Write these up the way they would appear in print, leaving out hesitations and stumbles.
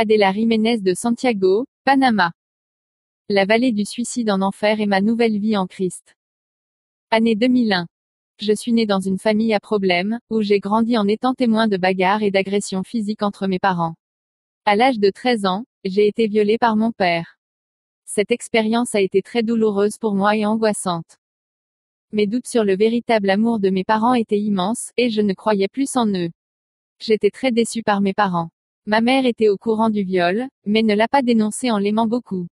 Adela Jiménez de Santiago, Panama. La vallée du suicide en enfer et ma nouvelle vie en Christ. Année 2001. Je suis née dans une famille à problème, où j'ai grandi en étant témoin de bagarres et d'agressions physiques entre mes parents. À l'âge de 13 ans, j'ai été violée par mon père. Cette expérience a été très douloureuse pour moi et angoissante. Mes doutes sur le véritable amour de mes parents étaient immenses, et je ne croyais plus en eux. J'étais très déçue par mes parents. Ma mère était au courant du viol, mais ne l'a pas dénoncé en l'aimant beaucoup.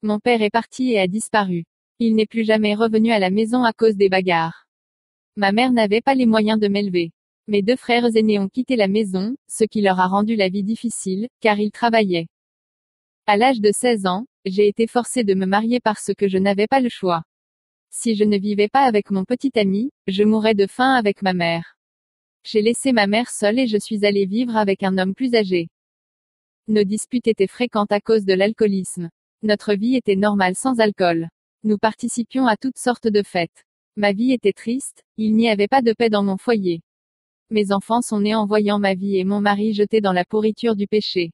Mon père est parti et a disparu. Il n'est plus jamais revenu à la maison à cause des bagarres. Ma mère n'avait pas les moyens de m'élever. Mes 2 frères aînés ont quitté la maison, ce qui leur a rendu la vie difficile, car ils travaillaient. À l'âge de 16 ans, j'ai été forcée de me marier parce que je n'avais pas le choix. Si je ne vivais pas avec mon petit ami, je mourrais de faim avec ma mère. J'ai laissé ma mère seule et je suis allée vivre avec un homme plus âgé. Nos disputes étaient fréquentes à cause de l'alcoolisme. Notre vie était normale sans alcool. Nous participions à toutes sortes de fêtes. Ma vie était triste, il n'y avait pas de paix dans mon foyer. Mes enfants sont nés en voyant ma vie et mon mari jeté dans la pourriture du péché.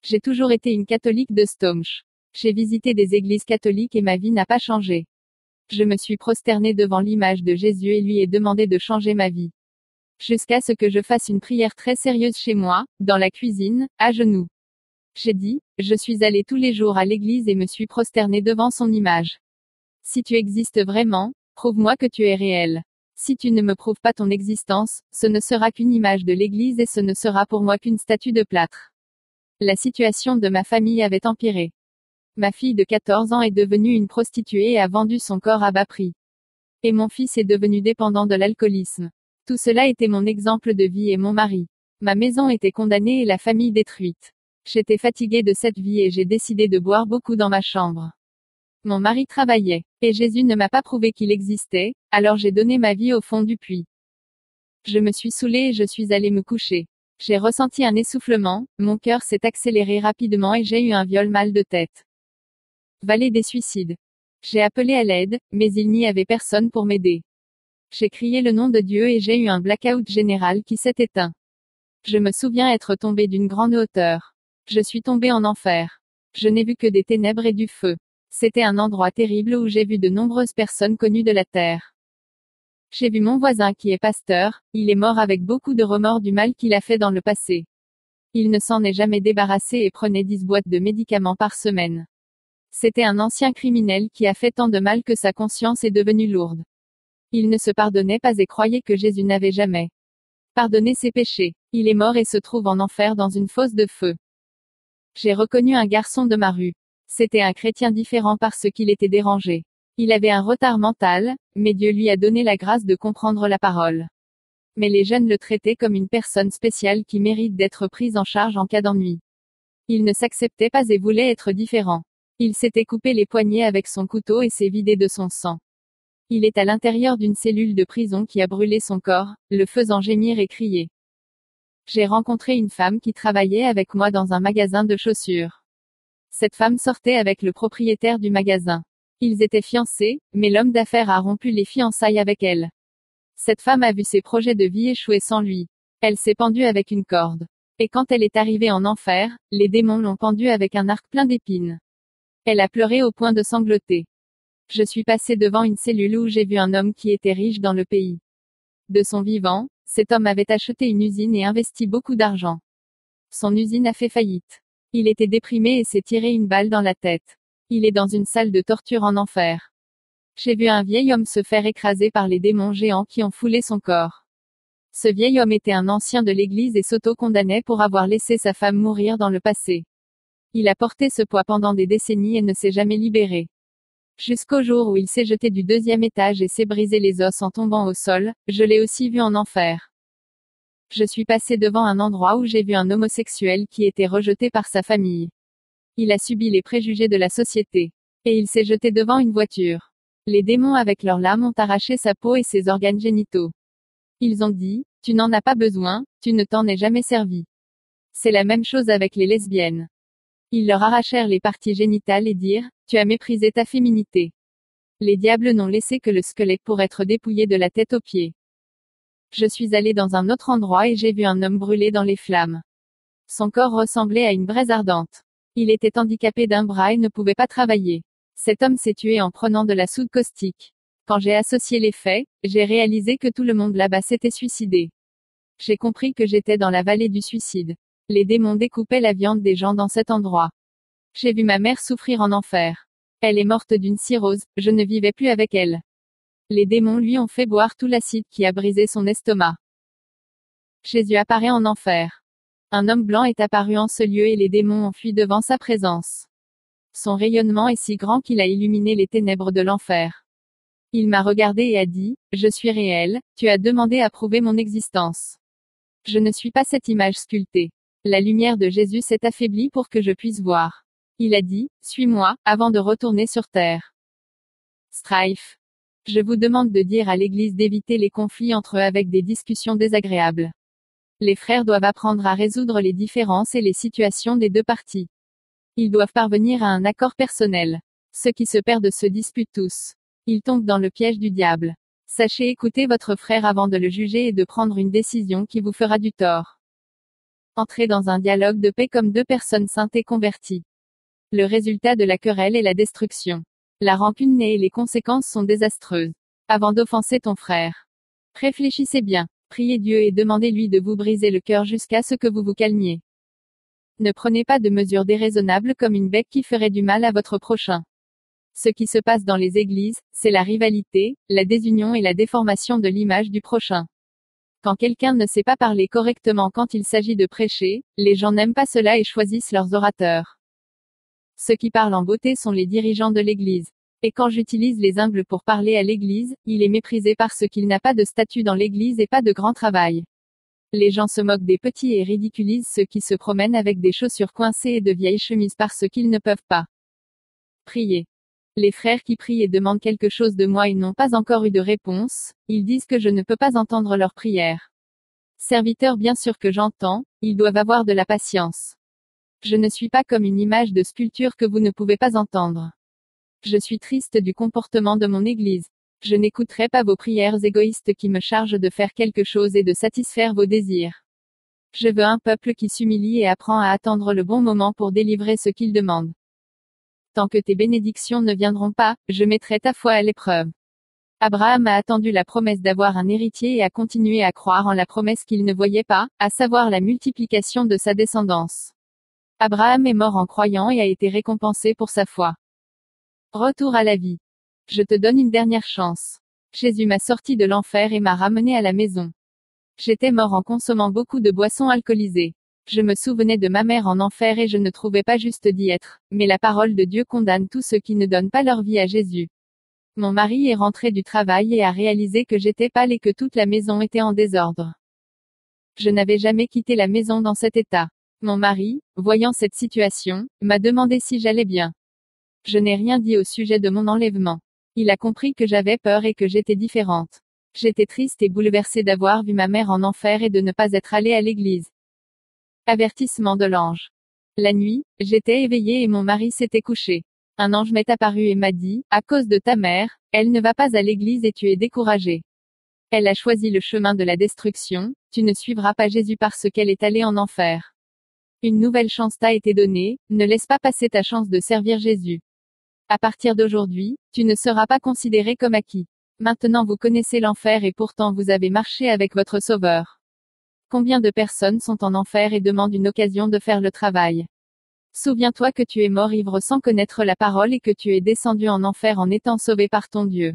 J'ai toujours été une catholique de Stomch. J'ai visité des églises catholiques et ma vie n'a pas changé. Je me suis prosternée devant l'image de Jésus et lui ai demandé de changer ma vie. Jusqu'à ce que je fasse une prière très sérieuse chez moi, dans la cuisine, à genoux. J'ai dit, je suis allée tous les jours à l'église et me suis prosternée devant son image. Si tu existes vraiment, prouve-moi que tu es réel. Si tu ne me prouves pas ton existence, ce ne sera qu'une image de l'église et ce ne sera pour moi qu'une statue de plâtre. La situation de ma famille avait empiré. Ma fille de 14 ans est devenue une prostituée et a vendu son corps à bas prix. Et mon fils est devenu dépendant de l'alcoolisme. Tout cela était mon exemple de vie et mon mari. Ma maison était condamnée et la famille détruite. J'étais fatiguée de cette vie et j'ai décidé de boire beaucoup dans ma chambre. Mon mari travaillait, et Jésus ne m'a pas prouvé qu'il existait, alors j'ai donné ma vie au fond du puits. Je me suis saoulée et je suis allée me coucher. J'ai ressenti un essoufflement, mon cœur s'est accéléré rapidement et j'ai eu un mal de tête. Vallée des suicides. J'ai appelé à l'aide, mais il n'y avait personne pour m'aider. J'ai crié le nom de Dieu et j'ai eu un blackout général qui s'est éteint. Je me souviens être tombée d'une grande hauteur. Je suis tombée en enfer. Je n'ai vu que des ténèbres et du feu. C'était un endroit terrible où j'ai vu de nombreuses personnes connues de la terre. J'ai vu mon voisin qui est pasteur, il est mort avec beaucoup de remords du mal qu'il a fait dans le passé. Il ne s'en est jamais débarrassé et prenait 10 boîtes de médicaments par semaine. C'était un ancien criminel qui a fait tant de mal que sa conscience est devenue lourde. Il ne se pardonnait pas et croyait que Jésus n'avait jamais pardonné ses péchés. Il est mort et se trouve en enfer dans une fosse de feu. J'ai reconnu un garçon de ma rue. C'était un chrétien différent parce qu'il était dérangé. Il avait un retard mental, mais Dieu lui a donné la grâce de comprendre la parole. Mais les jeunes le traitaient comme une personne spéciale qui mérite d'être prise en charge en cas d'ennui. Il ne s'acceptait pas et voulait être différent. Il s'était coupé les poignets avec son couteau et s'est vidé de son sang. Il est à l'intérieur d'une cellule de prison qui a brûlé son corps, le faisant gémir et crier. J'ai rencontré une femme qui travaillait avec moi dans un magasin de chaussures. Cette femme sortait avec le propriétaire du magasin. Ils étaient fiancés, mais l'homme d'affaires a rompu les fiançailles avec elle. Cette femme a vu ses projets de vie échouer sans lui. Elle s'est pendue avec une corde. Et quand elle est arrivée en enfer, les démons l'ont pendue avec un arc plein d'épines. Elle a pleuré au point de sangloter. Je suis passée devant une cellule où j'ai vu un homme qui était riche dans le pays. De son vivant, cet homme avait acheté une usine et investi beaucoup d'argent. Son usine a fait faillite. Il était déprimé et s'est tiré une balle dans la tête. Il est dans une salle de torture en enfer. J'ai vu un vieil homme se faire écraser par les démons géants qui ont foulé son corps. Ce vieil homme était un ancien de l'église et s'auto-condamnait pour avoir laissé sa femme mourir dans le passé. Il a porté ce poids pendant des décennies et ne s'est jamais libéré. Jusqu'au jour où il s'est jeté du 2e étage et s'est brisé les os en tombant au sol, je l'ai aussi vu en enfer. Je suis passé devant un endroit où j'ai vu un homosexuel qui était rejeté par sa famille. Il a subi les préjugés de la société. Et il s'est jeté devant une voiture. Les démons avec leurs lames ont arraché sa peau et ses organes génitaux. Ils ont dit, tu n'en as pas besoin, tu ne t'en es jamais servi. C'est la même chose avec les lesbiennes. Ils leur arrachèrent les parties génitales et dirent, tu as méprisé ta féminité. Les diables n'ont laissé que le squelette pour être dépouillé de la tête aux pieds. Je suis allé dans un autre endroit et j'ai vu un homme brûlé dans les flammes. Son corps ressemblait à une braise ardente. Il était handicapé d'un bras et ne pouvait pas travailler. Cet homme s'est tué en prenant de la soude caustique. Quand j'ai associé les faits, j'ai réalisé que tout le monde là-bas s'était suicidé. J'ai compris que j'étais dans la vallée du suicide. Les démons découpaient la viande des gens dans cet endroit. J'ai vu ma mère souffrir en enfer. Elle est morte d'une cirrhose, je ne vivais plus avec elle. Les démons lui ont fait boire tout l'acide qui a brisé son estomac. Jésus apparaît en enfer. Un homme blanc est apparu en ce lieu et les démons ont fui devant sa présence. Son rayonnement est si grand qu'il a illuminé les ténèbres de l'enfer. Il m'a regardé et a dit, « Je suis réel, tu as demandé à prouver mon existence. Je ne suis pas cette image sculptée. » La lumière de Jésus s'est affaiblie pour que je puisse voir. Il a dit, « Suis-moi, avant de retourner sur terre. » Strife. Je vous demande de dire à l'Église d'éviter les conflits entre eux avec des discussions désagréables. Les frères doivent apprendre à résoudre les différences et les situations des deux parties. Ils doivent parvenir à un accord personnel. Ceux qui se perdent se disputent tous. Ils tombent dans le piège du diable. Sachez écouter votre frère avant de le juger et de prendre une décision qui vous fera du tort. Entrez dans un dialogue de paix comme deux personnes saintes et converties. Le résultat de la querelle est la destruction. La rancune naît et les conséquences sont désastreuses. Avant d'offenser ton frère, réfléchissez bien, priez Dieu et demandez-lui de vous briser le cœur jusqu'à ce que vous vous calmiez. Ne prenez pas de mesures déraisonnables comme une bec qui ferait du mal à votre prochain. Ce qui se passe dans les églises, c'est la rivalité, la désunion et la déformation de l'image du prochain. Quand quelqu'un ne sait pas parler correctement quand il s'agit de prêcher, les gens n'aiment pas cela et choisissent leurs orateurs. Ceux qui parlent en beauté sont les dirigeants de l'église. Et quand j'utilise les humbles pour parler à l'église, il est méprisé parce qu'il n'a pas de statut dans l'église et pas de grand travail. Les gens se moquent des petits et ridiculisent ceux qui se promènent avec des chaussures coincées et de vieilles chemises parce qu'ils ne peuvent pas prier. Les frères qui prient et demandent quelque chose de moi et n'ont pas encore eu de réponse, ils disent que je ne peux pas entendre leurs prières. Serviteurs, bien sûr que j'entends, ils doivent avoir de la patience. Je ne suis pas comme une image de sculpture que vous ne pouvez pas entendre. Je suis triste du comportement de mon église. Je n'écouterai pas vos prières égoïstes qui me chargent de faire quelque chose et de satisfaire vos désirs. Je veux un peuple qui s'humilie et apprend à attendre le bon moment pour délivrer ce qu'il demande. Tant que tes bénédictions ne viendront pas, je mettrai ta foi à l'épreuve. Abraham a attendu la promesse d'avoir un héritier et a continué à croire en la promesse qu'il ne voyait pas, à savoir la multiplication de sa descendance. Abraham est mort en croyant et a été récompensé pour sa foi. Retour à la vie. Je te donne une dernière chance. Jésus m'a sorti de l'enfer et m'a ramené à la maison. J'étais mort en consommant beaucoup de boissons alcoolisées. Je me souvenais de ma mère en enfer et je ne trouvais pas juste d'y être, mais la parole de Dieu condamne tous ceux qui ne donnent pas leur vie à Jésus. Mon mari est rentré du travail et a réalisé que j'étais pâle et que toute la maison était en désordre. Je n'avais jamais quitté la maison dans cet état. Mon mari, voyant cette situation, m'a demandé si j'allais bien. Je n'ai rien dit au sujet de mon enlèvement. Il a compris que j'avais peur et que j'étais différente. J'étais triste et bouleversée d'avoir vu ma mère en enfer et de ne pas être allée à l'église. Avertissement de l'ange. La nuit, j'étais éveillée et mon mari s'était couché. Un ange m'est apparu et m'a dit, à cause de ta mère, elle ne va pas à l'église et tu es découragée. Elle a choisi le chemin de la destruction, tu ne suivras pas Jésus parce qu'elle est allée en enfer. Une nouvelle chance t'a été donnée, ne laisse pas passer ta chance de servir Jésus. À partir d'aujourd'hui, tu ne seras pas considéré comme acquis. Maintenant vous connaissez l'enfer et pourtant vous avez marché avec votre Sauveur. Combien de personnes sont en enfer et demandent une occasion de faire le travail? Souviens-toi que tu es mort ivre sans connaître la parole et que tu es descendu en enfer en étant sauvé par ton Dieu.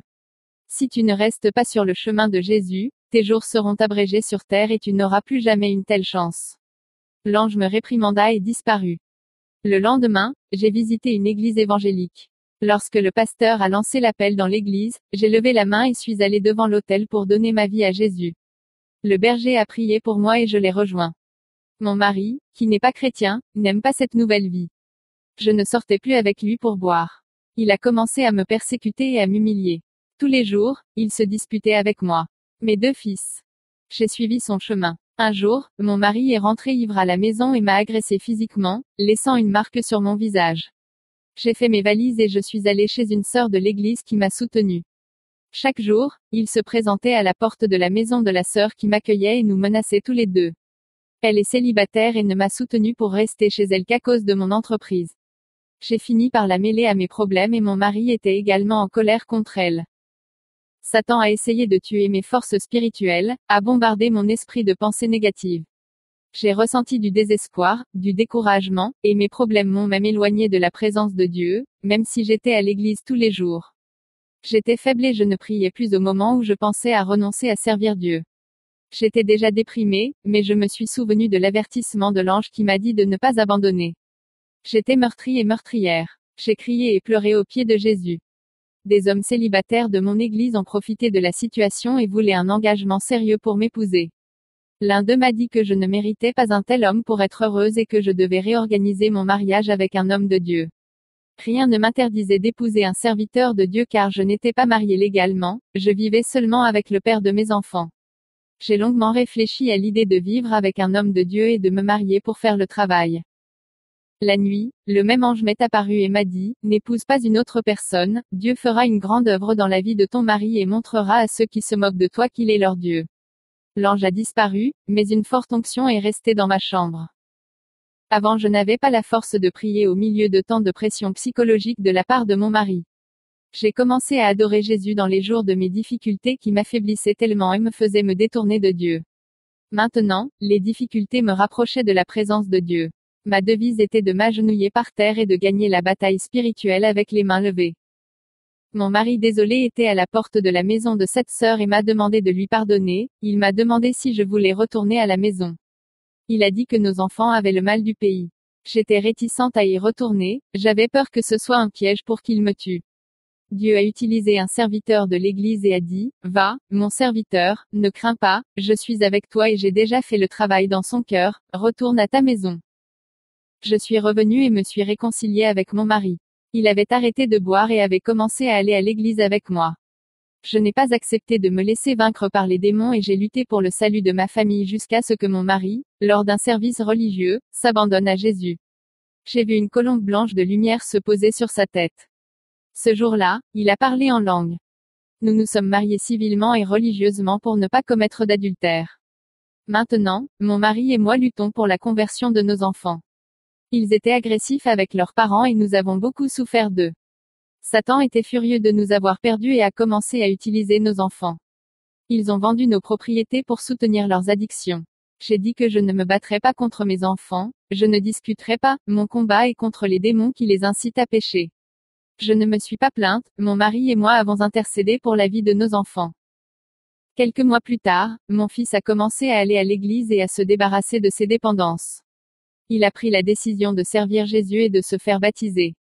Si tu ne restes pas sur le chemin de Jésus, tes jours seront abrégés sur terre et tu n'auras plus jamais une telle chance. L'ange me réprimanda et disparut. Le lendemain, j'ai visité une église évangélique. Lorsque le pasteur a lancé l'appel dans l'église, j'ai levé la main et suis allé devant l'autel pour donner ma vie à Jésus. Le berger a prié pour moi et je l'ai rejoint. Mon mari, qui n'est pas chrétien, n'aime pas cette nouvelle vie. Je ne sortais plus avec lui pour boire. Il a commencé à me persécuter et à m'humilier. Tous les jours, il se disputait avec moi. Mes 2 fils. J'ai suivi son chemin. Un jour, mon mari est rentré ivre à la maison et m'a agressé physiquement, laissant une marque sur mon visage. J'ai fait mes valises et je suis allée chez une sœur de l'église qui m'a soutenue. Chaque jour, il se présentait à la porte de la maison de la sœur qui m'accueillait et nous menaçait tous les deux. Elle est célibataire et ne m'a soutenue pour rester chez elle qu'à cause de mon entreprise. J'ai fini par la mêler à mes problèmes et mon mari était également en colère contre elle. Satan a essayé de tuer mes forces spirituelles, a bombardé mon esprit de pensées négatives. J'ai ressenti du désespoir, du découragement, et mes problèmes m'ont même éloigné de la présence de Dieu, même si j'étais à l'église tous les jours. J'étais faible et je ne priais plus au moment où je pensais à renoncer à servir Dieu. J'étais déjà déprimée, mais je me suis souvenu de l'avertissement de l'ange qui m'a dit de ne pas abandonner. J'étais meurtrie et meurtrière. J'ai crié et pleuré aux pieds de Jésus. Des hommes célibataires de mon église ont profité de la situation et voulaient un engagement sérieux pour m'épouser. L'un d'eux m'a dit que je ne méritais pas un tel homme pour être heureuse et que je devais réorganiser mon mariage avec un homme de Dieu. Rien ne m'interdisait d'épouser un serviteur de Dieu car je n'étais pas mariée légalement, je vivais seulement avec le père de mes enfants. J'ai longuement réfléchi à l'idée de vivre avec un homme de Dieu et de me marier pour faire le travail. La nuit, le même ange m'est apparu et m'a dit, n'épouse pas une autre personne, Dieu fera une grande œuvre dans la vie de ton mari et montrera à ceux qui se moquent de toi qu'il est leur Dieu. L'ange a disparu, mais une forte onction est restée dans ma chambre. Avant je n'avais pas la force de prier au milieu de tant de pression psychologique de la part de mon mari. J'ai commencé à adorer Jésus dans les jours de mes difficultés qui m'affaiblissaient tellement et me faisaient me détourner de Dieu. Maintenant, les difficultés me rapprochaient de la présence de Dieu. Ma devise était de m'agenouiller par terre et de gagner la bataille spirituelle avec les mains levées. Mon mari désolé était à la porte de la maison de cette sœur et m'a demandé de lui pardonner, il m'a demandé si je voulais retourner à la maison. Il a dit que nos enfants avaient le mal du pays. J'étais réticente à y retourner, j'avais peur que ce soit un piège pour qu'il me tue. Dieu a utilisé un serviteur de l'église et a dit, va, mon serviteur, ne crains pas, je suis avec toi et j'ai déjà fait le travail dans son cœur, retourne à ta maison. Je suis revenue et me suis réconciliée avec mon mari. Il avait arrêté de boire et avait commencé à aller à l'église avec moi. Je n'ai pas accepté de me laisser vaincre par les démons et j'ai lutté pour le salut de ma famille jusqu'à ce que mon mari, lors d'un service religieux, s'abandonne à Jésus. J'ai vu une colombe blanche de lumière se poser sur sa tête. Ce jour-là, il a parlé en langue. Nous nous sommes mariés civilement et religieusement pour ne pas commettre d'adultère. Maintenant, mon mari et moi luttons pour la conversion de nos enfants. Ils étaient agressifs avec leurs parents et nous avons beaucoup souffert d'eux. Satan était furieux de nous avoir perdus et a commencé à utiliser nos enfants. Ils ont vendu nos propriétés pour soutenir leurs addictions. J'ai dit que je ne me battrais pas contre mes enfants, je ne discuterai pas, mon combat est contre les démons qui les incitent à pécher. Je ne me suis pas plainte, mon mari et moi avons intercédé pour la vie de nos enfants. Quelques mois plus tard, mon fils a commencé à aller à l'église et à se débarrasser de ses dépendances. Il a pris la décision de servir Jésus et de se faire baptiser.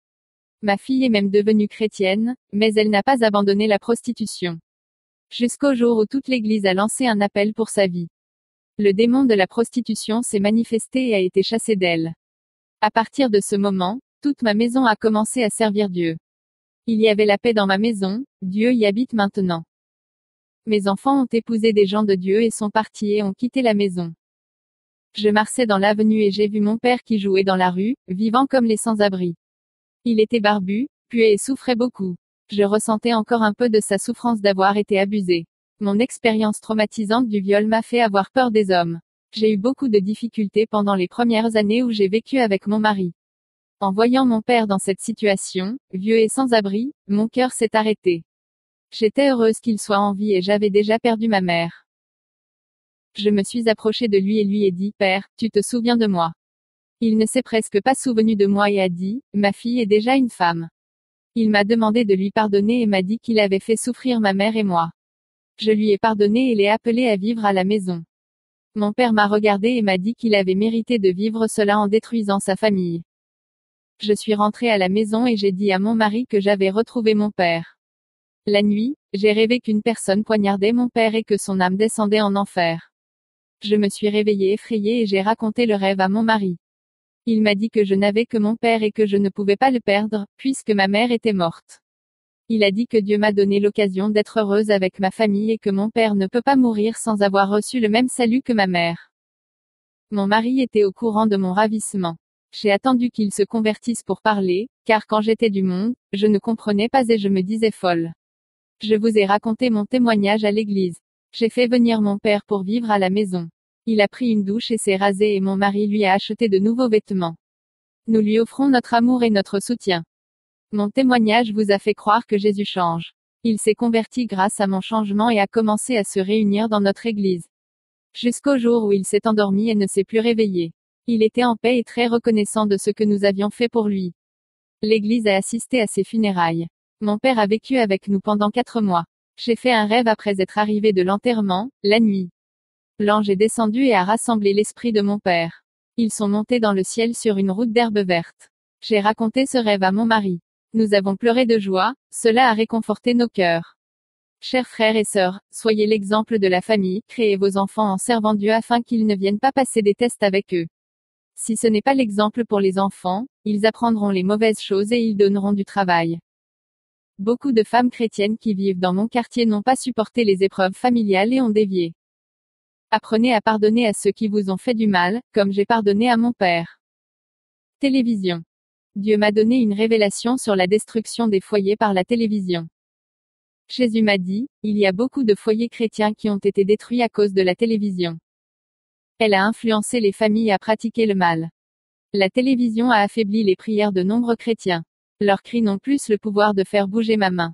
Ma fille est même devenue chrétienne, mais elle n'a pas abandonné la prostitution. Jusqu'au jour où toute l'église a lancé un appel pour sa vie. Le démon de la prostitution s'est manifesté et a été chassé d'elle. À partir de ce moment, toute ma maison a commencé à servir Dieu. Il y avait la paix dans ma maison, Dieu y habite maintenant. Mes enfants ont épousé des gens de Dieu et sont partis et ont quitté la maison. Je marchais dans l'avenue et j'ai vu mon père qui jouait dans la rue, vivant comme les sans-abri. Il était barbu, puait et souffrait beaucoup. Je ressentais encore un peu de sa souffrance d'avoir été abusé. Mon expérience traumatisante du viol m'a fait avoir peur des hommes. J'ai eu beaucoup de difficultés pendant les premières années où j'ai vécu avec mon mari. En voyant mon père dans cette situation, vieux et sans abri, mon cœur s'est arrêté. J'étais heureuse qu'il soit en vie et j'avais déjà perdu ma mère. Je me suis approchée de lui et lui ai dit, Père, tu te souviens de moi? Il ne s'est presque pas souvenu de moi et a dit, ma fille est déjà une femme. Il m'a demandé de lui pardonner et m'a dit qu'il avait fait souffrir ma mère et moi. Je lui ai pardonné et l'ai appelé à vivre à la maison. Mon père m'a regardé et m'a dit qu'il avait mérité de vivre cela en détruisant sa famille. Je suis rentrée à la maison et j'ai dit à mon mari que j'avais retrouvé mon père. La nuit, j'ai rêvé qu'une personne poignardait mon père et que son âme descendait en enfer. Je me suis réveillée effrayée et j'ai raconté le rêve à mon mari. Il m'a dit que je n'avais que mon père et que je ne pouvais pas le perdre, puisque ma mère était morte. Il a dit que Dieu m'a donné l'occasion d'être heureuse avec ma famille et que mon père ne peut pas mourir sans avoir reçu le même salut que ma mère. Mon mari était au courant de mon ravissement. J'ai attendu qu'il se convertisse pour parler, car quand j'étais du monde, je ne comprenais pas et je me disais folle. Je vous ai raconté mon témoignage à l'église. J'ai fait venir mon père pour vivre à la maison. Il a pris une douche et s'est rasé et mon mari lui a acheté de nouveaux vêtements. Nous lui offrons notre amour et notre soutien. Mon témoignage vous a fait croire que Jésus change. Il s'est converti grâce à mon changement et a commencé à se réunir dans notre église. Jusqu'au jour où il s'est endormi et ne s'est plus réveillé. Il était en paix et très reconnaissant de ce que nous avions fait pour lui. L'église a assisté à ses funérailles. Mon père a vécu avec nous pendant 4 mois. J'ai fait un rêve après être arrivé de l'enterrement, la nuit. L'ange est descendu et a rassemblé l'esprit de mon père. Ils sont montés dans le ciel sur une route d'herbe verte. J'ai raconté ce rêve à mon mari. Nous avons pleuré de joie, cela a réconforté nos cœurs. Chers frères et sœurs, soyez l'exemple de la famille, créez vos enfants en servant Dieu afin qu'ils ne viennent pas passer des tests avec eux. Si ce n'est pas l'exemple pour les enfants, ils apprendront les mauvaises choses et ils donneront du travail. Beaucoup de femmes chrétiennes qui vivent dans mon quartier n'ont pas supporté les épreuves familiales et ont dévié. Apprenez à pardonner à ceux qui vous ont fait du mal, comme j'ai pardonné à mon père. Télévision. Dieu m'a donné une révélation sur la destruction des foyers par la télévision. Jésus m'a dit, il y a beaucoup de foyers chrétiens qui ont été détruits à cause de la télévision. Elle a influencé les familles à pratiquer le mal. La télévision a affaibli les prières de nombreux chrétiens. Leurs cris n'ont plus le pouvoir de faire bouger ma main.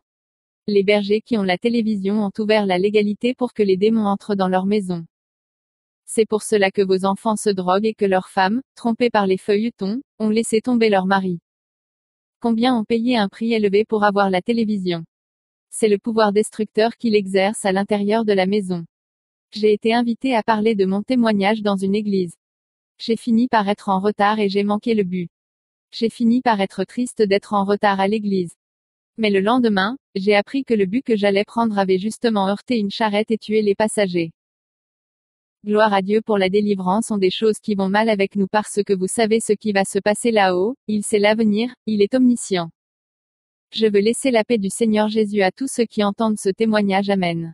Les bergers qui ont la télévision ont ouvert la légalité pour que les démons entrent dans leur maison. C'est pour cela que vos enfants se droguent et que leurs femmes, trompées par les feuilletons, ont laissé tomber leur mari. Combien ont payé un prix élevé pour avoir la télévision? C'est le pouvoir destructeur qu'il exerce à l'intérieur de la maison. J'ai été invité à parler de mon témoignage dans une église. J'ai fini par être en retard et j'ai manqué le but. J'ai fini par être triste d'être en retard à l'église. Mais le lendemain, j'ai appris que le bus que j'allais prendre avait justement heurté une charrette et tué les passagers. Gloire à Dieu pour la délivrance sont des choses qui vont mal avec nous parce que vous savez ce qui va se passer là-haut, il sait l'avenir, il est omniscient. Je veux laisser la paix du Seigneur Jésus à tous ceux qui entendent ce témoignage. Amen.